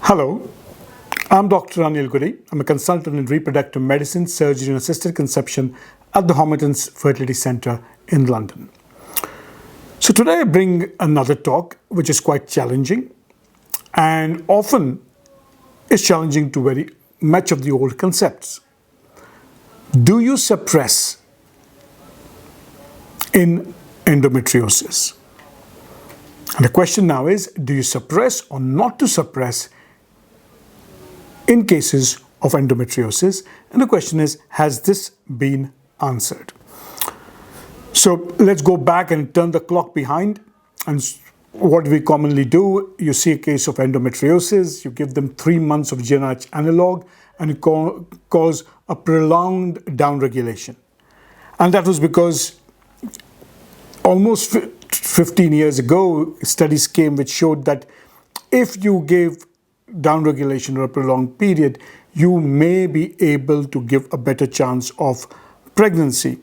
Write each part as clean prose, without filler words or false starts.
Hello, I'm Dr. Anil Guri. I'm a consultant in reproductive medicine, surgery and assisted conception at the Homerton's Fertility Centre in London. So today I bring another talk which is quite challenging and often is challenging to very much of the old concepts. Do you suppress in endometriosis? And the question now is, do you suppress or not to suppress in cases of endometriosis? And the question is, has this been answered? So let's go back and turn the clock behind. And what we commonly do, you see a case of endometriosis, you give them 3 months of GnRH analog and it cause a prolonged downregulation. And that was because almost 15 years ago, studies came which showed that if you gave downregulation or a prolonged period, you may be able to give a better chance of pregnancy.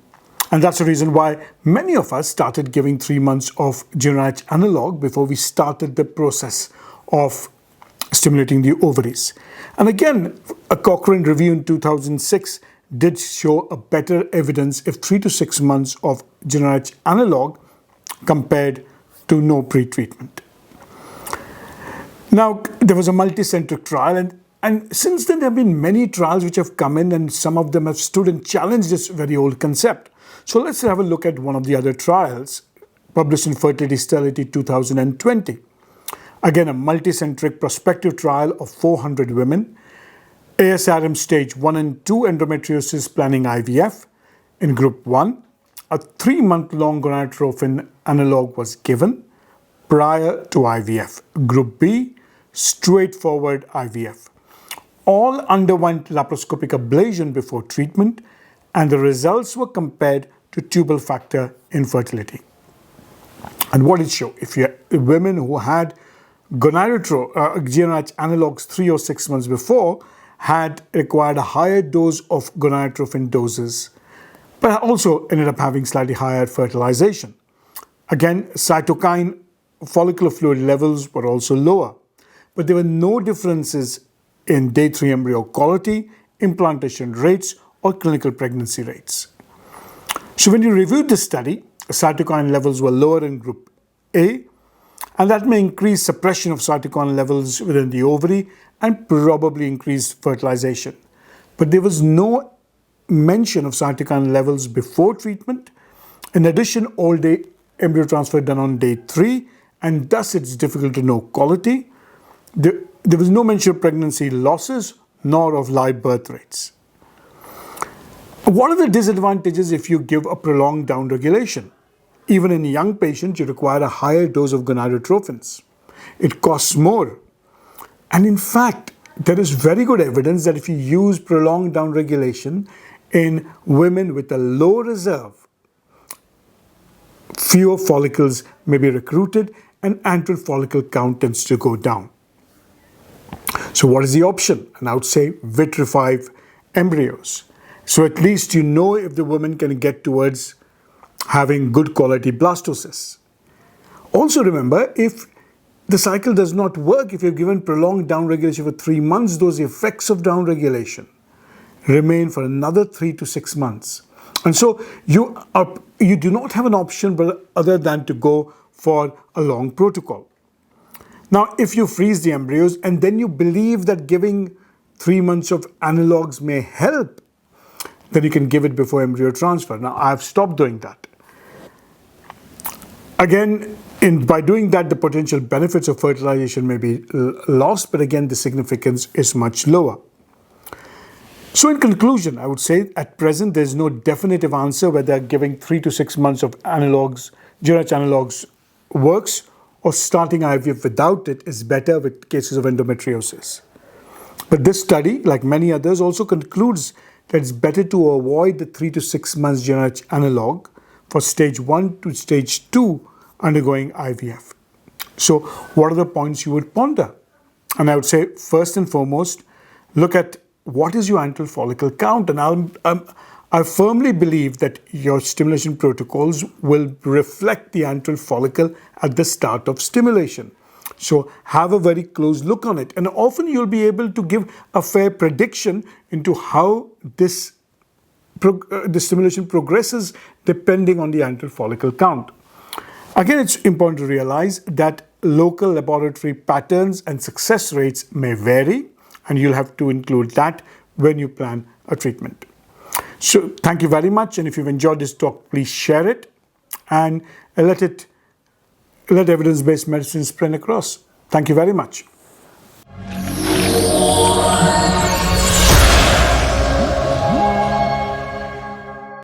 And that's the reason why many of us started giving 3 months of GnRH analog before we started the process of stimulating the ovaries. And again, a Cochrane review in 2006 did show a better evidence if 3 to 6 months of GnRH analog compared to no pre-treatment. Now, there was a multi-centric trial, and since then there have been many trials which have come in, and some of them have stood and challenged this very old concept. So let's have a look at one of the other trials published in Fertility Stella T 2020. Again, a multi-centric prospective trial of 400 women, ASRM stage 1 and 2 endometriosis planning IVF. In group 1, a 3-month-long gonadotropin analog was given prior to IVF. Group B, straightforward IVF. All underwent laparoscopic ablation before treatment, and the results were compared to tubal factor infertility. And what did it show? If you women who had GnRH analogs 3 or 6 months before had required a higher dose of gonadotropin doses, but also ended up having slightly higher fertilization. Again, cytokine follicular fluid levels were also lower, but there were no differences in day 3 embryo quality, implantation rates, or clinical pregnancy rates. So when you reviewed the study, cytokine levels were lower in group A, and that may increase suppression of cytokine levels within the ovary and probably increase fertilization. But there was no mention of cytokine levels before treatment. In addition, all-day embryo transfer done on day 3, and thus it's difficult to know quality. There was no mention of pregnancy losses nor of live birth rates. What are the disadvantages if you give a prolonged downregulation? Even in young patients, you require a higher dose of gonadotropins. It costs more. And in fact, there is very good evidence that if you use prolonged downregulation in women with a low reserve, fewer follicles may be recruited and antral follicle count tends to go down. So what is the option? And I would say vitrify embryos. So at least you know if the woman can get towards having good quality blastocysts. Also remember, if the cycle does not work, if you've given prolonged downregulation for 3 months, those effects of downregulation remain for another 3 to 6 months. And so you do not have an option other than to go for a long protocol. Now, if you freeze the embryos and then you believe that giving 3 months of analogs may help, then you can give it before embryo transfer. Now, I've stopped doing that. Again, by doing that, the potential benefits of fertilization may be lost, but again, the significance is much lower. So in conclusion, I would say at present, there's no definitive answer whether giving 3 to 6 months of analogs, GnRH analogs works, or starting IVF without it is better with cases of endometriosis. But this study, like many others, also concludes that it's better to avoid the 3 to 6 months GnRH analog for stage 1 to stage 2 undergoing IVF. So what are the points you would ponder? And I would say, first and foremost, look at what is your antral follicle count. And I firmly believe that your stimulation protocols will reflect the antral follicle at the start of stimulation. So have a very close look on it. And often you'll be able to give a fair prediction into how this the stimulation progresses depending on the antral follicle count. Again, it's important to realize that local laboratory patterns and success rates may vary, and you'll have to include that when you plan a treatment. So thank you very much, and if you've enjoyed this talk, please share it and let evidence-based medicine spread across. Thank you very much.